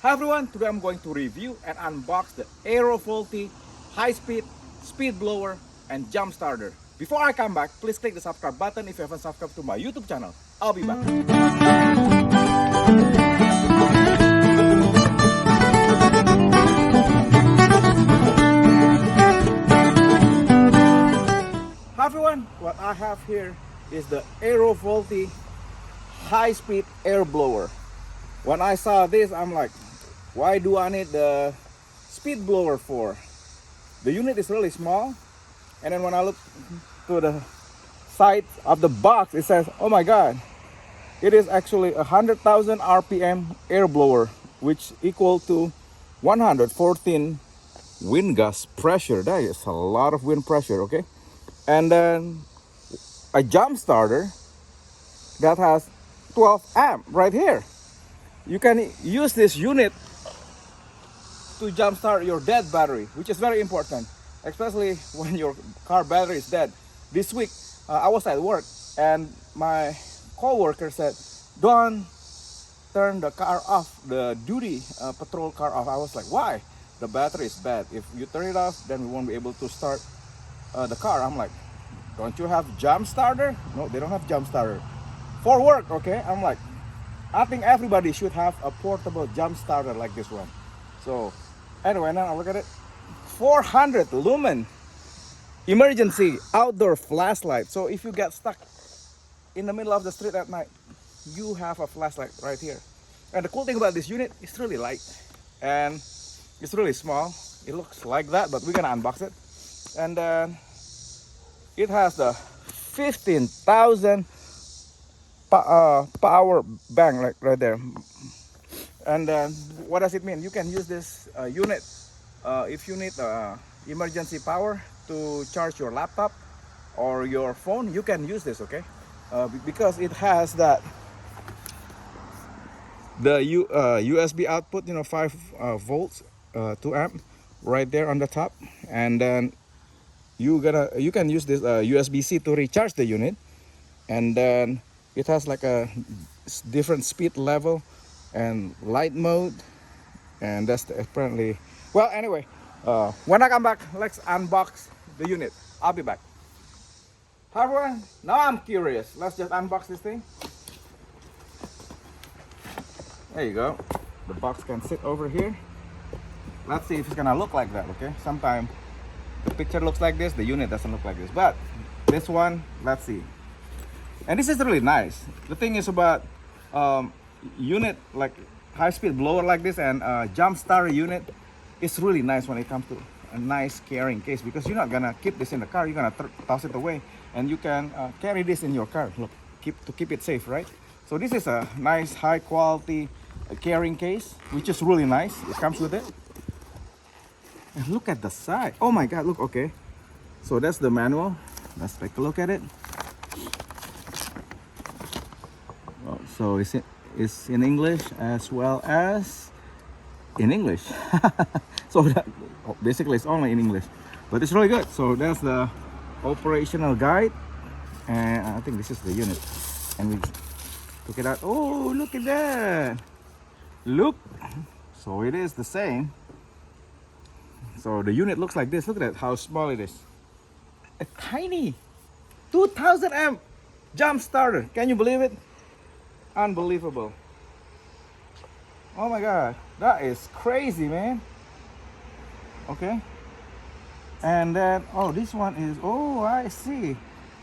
Hi everyone, today I'm going to review and unbox the Aerovolty high-speed speed blower and Jumpstarter. Before I come back, please click the subscribe button if you haven't subscribed to my YouTube channel. I'll be back. Hi everyone, what I have here is the Aerovolty high-speed air blower. When I saw this, I'm like, why do I need the speed blower for? The unit is really small, and then when I look to the side of the box, it says, oh my god, it is actually 100,000 RPM air blower, which equal to 114 wind gust pressure. That is a lot of wind pressure, okay? And then a jump starter that has 12 amp right here. You can use this unit to jumpstart your dead battery, which is very important, especially when your car battery is dead. This week, I was at work and my co-worker said, don't turn the car off, the duty patrol car off. I was like, why? The battery is bad. If you turn it off, then we won't be able to start the car. I'm like, don't you have Jumpstarter? No, they don't have Jumpstarter. For work, okay? I'm like, I think everybody should have a portable Jumpstarter like this one. So anyway, now look at it. 400 lumen emergency outdoor flashlight. So if you get stuck in the middle of the street at night, you have a flashlight right here. And the cool thing about this unit, it's really light and it's really small. It looks like that, but we're gonna unbox it. And then it has the 15,000 power bank, like right there. And what does it mean? You can use this unit if you need emergency power to charge your laptop or your phone. You can use this, okay? Because it has that the USB output, 5 volts, 2 amp right there on the top, and then you can use this USB-C to recharge the unit, and then it has like a different speed level and light mode, and that's apparently, well, anyway, when I come back, let's unbox the unit. I'll be back. Hi everyone, now I'm curious. Let's just unbox this thing. There you go. The box can sit over here. Let's see if it's gonna look like that, okay? Sometimes the picture looks like this, the unit doesn't look like this, but this one, let's see. And this is really nice. The thing is about unit like high-speed blower like this and Jumpstart unit, it's really nice when it comes to a nice carrying case, because you're not gonna keep this in the car, you're gonna toss it away, and you can carry this in your car. Look, to keep it safe, right? So this is a nice high-quality carrying case, which is really nice. It comes with it. And look at the side. Oh my god, look, okay. So that's the manual. Let's take a look at it. Oh, so it's in English as well as in English. So that, basically it's only in English, but it's really good. So that's the operational guide, and I think this is the unit, and we took it out. Oh, look at that. Look, so it is the same. So the unit looks like this. Look at that, how small it is. A tiny 2000 amp jump starter. Can you believe it? Unbelievable. Oh my god, that is crazy, man. Okay, and then, oh, this one is, oh, I see,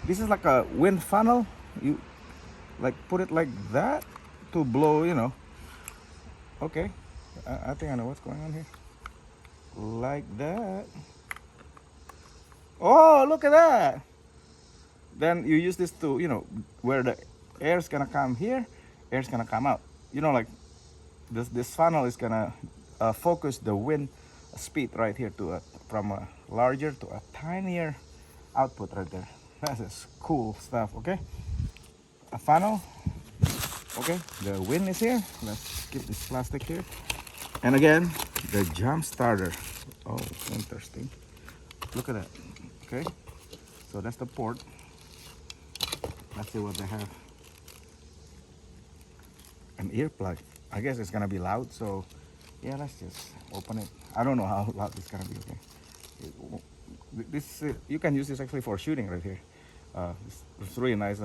this is like a wind funnel. You like put it like that to blow, okay. I think I know what's going on here. Like that. Oh, look at that. Then you use this to, where the air's gonna come here, air's gonna come out, like this funnel is gonna focus the wind speed right here to from a larger to a tinier output right there. That is cool stuff. Okay, a funnel. Okay, the wind is here. Let's keep this plastic here. And again, the jump starter. Oh, interesting. Look at that. Okay, so that's the port. Let's see what they have. An earplug. I guess it's gonna be loud, so Yeah, let's just open it. I don't know how loud it's gonna be. Okay. This you can use this actually for shooting right here. It's really nice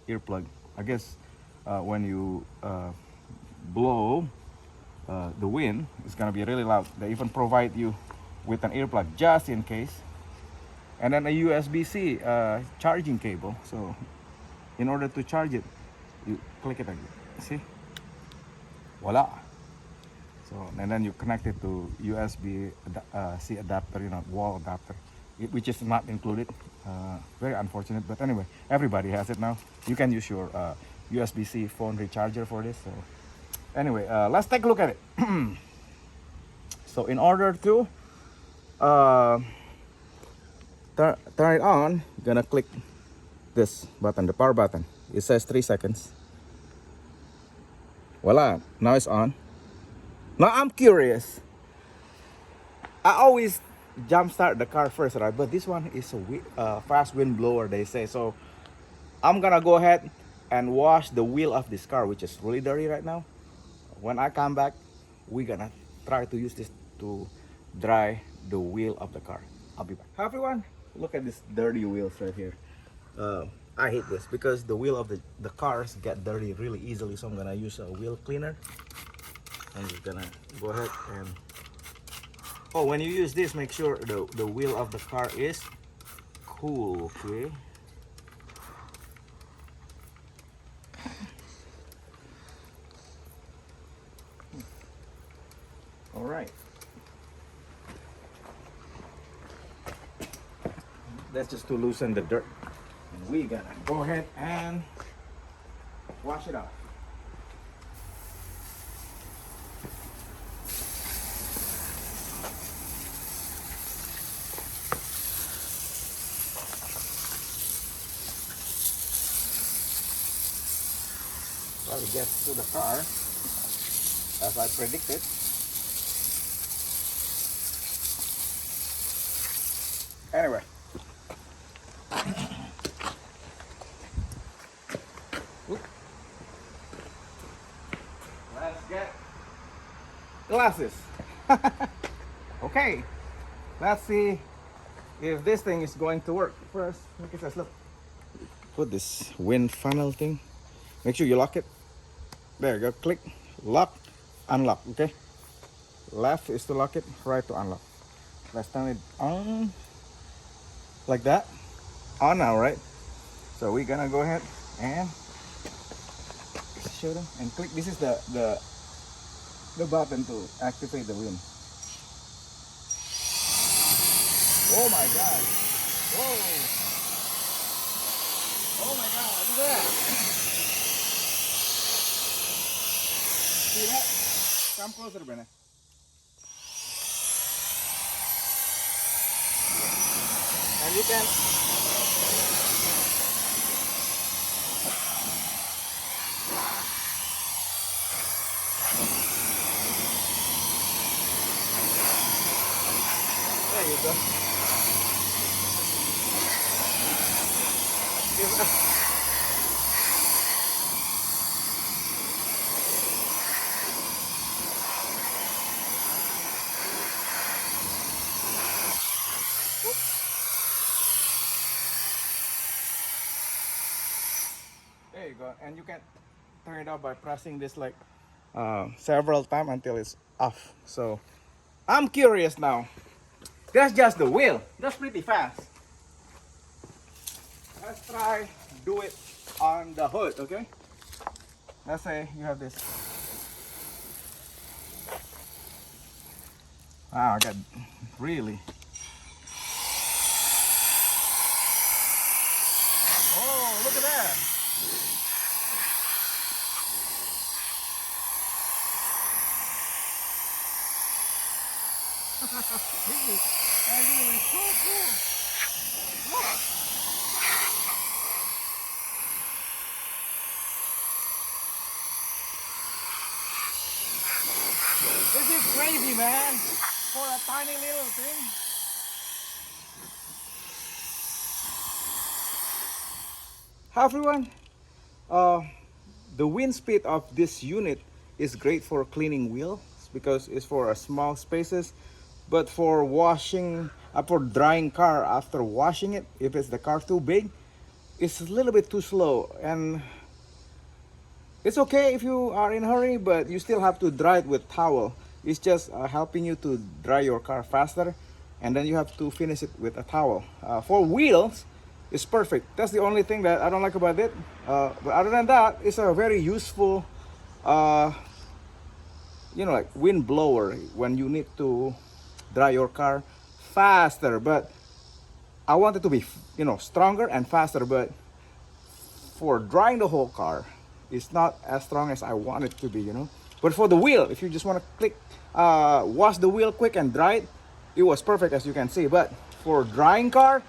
earplug. I guess when you blow the wind, it's gonna be really loud. They even provide you with an earplug just in case, and then a USB-C charging cable. So in order to charge it, you click it again. See, voila. So and then you connect it to USB-C adapter, wall adapter, which is not included. Very unfortunate, but anyway, everybody has it now. You can use your USB-C phone recharger for this. So anyway, let's take a look at it. So in order to turn it on, you're gonna click this button, the power button. It says 3 seconds. Voila, now it's on. Now I'm curious. I always jumpstart the car first, right? But this one is a fast wind blower, they say. So I'm gonna go ahead and wash the wheel of this car, which is really dirty right now. When I come back, we're gonna try to use this to dry the wheel of the car. I'll be back. Hi everyone, look at these dirty wheels right here. I hate this because the wheel of the cars get dirty really easily. So I'm gonna use a wheel cleaner. I'm just gonna go ahead and when you use this, make sure the wheel of the car is cool. Okay. All right. That's just to loosen the dirt. And we're gonna go ahead and wash it off. Well, it gets to the car as I predicted. Anyway, let's get glasses. Okay, let's see if this thing is going to work. First, look. Put this wind funnel thing. Make sure you lock it. There you go. Click, lock, unlock. Okay. Left is to lock it, right to unlock. Let's turn it on like that. On now, right? So we're gonna go ahead and show them and click. This is the button to activate the wind. Oh my god! Whoa! Oh my god! Look at that! See that? Come closer, Bene. And you can there you go. There you go, and you can turn it off by pressing this like several times until it's off. So I'm curious now. That's just the wheel. That's pretty fast. Let's try do it on the hood, okay? Let's say you have this. Wow, I got really. Oh, look at that. This is actually so cool. Look. This is crazy, man, for a tiny little thing. Hi everyone. The wind speed of this unit is great for cleaning wheels, because it's for small spaces. But for washing, for drying car after washing it, if it's the car too big, it's a little bit too slow. And it's okay if you are in a hurry, but you still have to dry it with towel. It's just helping you to dry your car faster, and then you have to finish it with a towel. For wheels, it's perfect. That's the only thing that I don't like about it. But other than that, it's a very useful, like wind blower when you need to dry your car faster. But I want it to be, stronger and faster. But for drying the whole car, it's not as strong as I want it to be, But for the wheel, if you just want to wash the wheel quick and dry it, it was perfect, as you can see. But for drying car,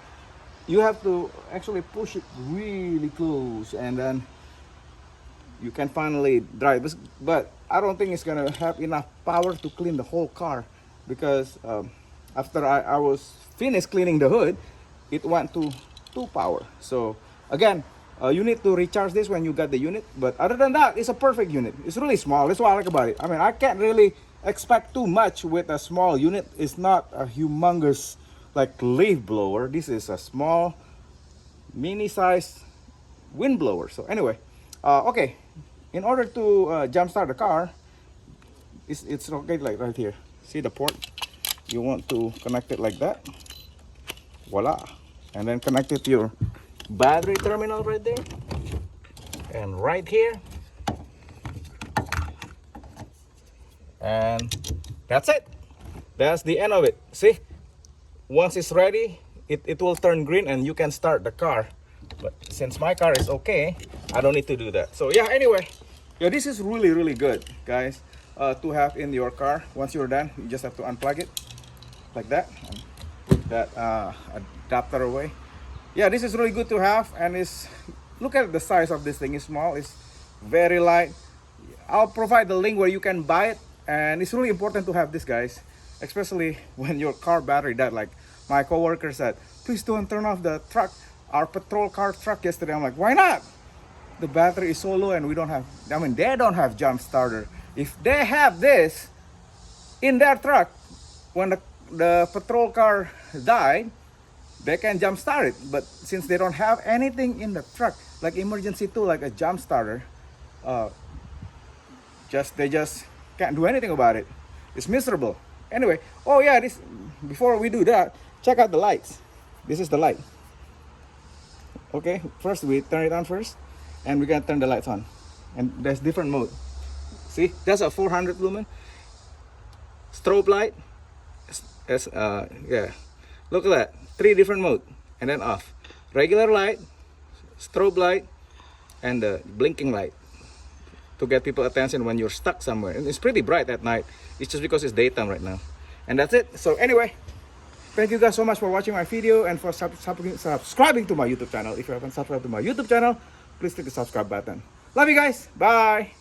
you have to actually push it really close, and then you can finally dry it. But I don't think it's gonna have enough power to clean the whole car, because after I was finished cleaning the hood, it went to 2 power. So again, you need to recharge this when you got the unit. But other than that, it's a perfect unit. It's really small. That's what I like about it. I mean, I can't really expect too much with a small unit. It's not a humongous like leaf blower. This is a small mini size wind blower. So anyway, okay, in order to jump start the car, it's located like right here. See the port? You want to connect it like that. Voila. And then connect it to your battery terminal right there, and right here, and that's it. That's the end of it. See, once it's ready, it will turn green and you can start the car. But since my car is okay, I don't need to do that. So yeah, anyway, yeah, this is really good, guys, to have in your car. Once you're done, you just have to unplug it like that and put that adapter away. Yeah, this is really good to have, and look at the size of this thing. It's small, it's very light. I'll provide the link where you can buy it, and it's really important to have this, guys, especially when your car battery died. Like my coworker said, please don't turn off the truck, our patrol car truck yesterday. I'm like, why not? The battery is so low and they don't have Jumpstarter. If they have this in their truck, when the patrol car died, they can jump start it. But since they don't have anything in the truck, like emergency tool, like a jump starter, they just can't do anything about it. It's miserable. Anyway, oh yeah, before we do that, check out the lights. This is the light. Okay, first we turn it on first, and we're gonna turn the lights on. And there's different mode. See, that's a 400 lumen strobe light. Yeah, look at that. 3 different mode, and then off. Regular light, strobe light, and the blinking light to get people attention when you're stuck somewhere. And it's pretty bright at night. It's just because it's daytime right now. And that's it. So anyway, thank you guys so much for watching my video and for subscribing to my YouTube channel. If you haven't subscribed to my YouTube channel, please click the subscribe button. Love you guys. Bye.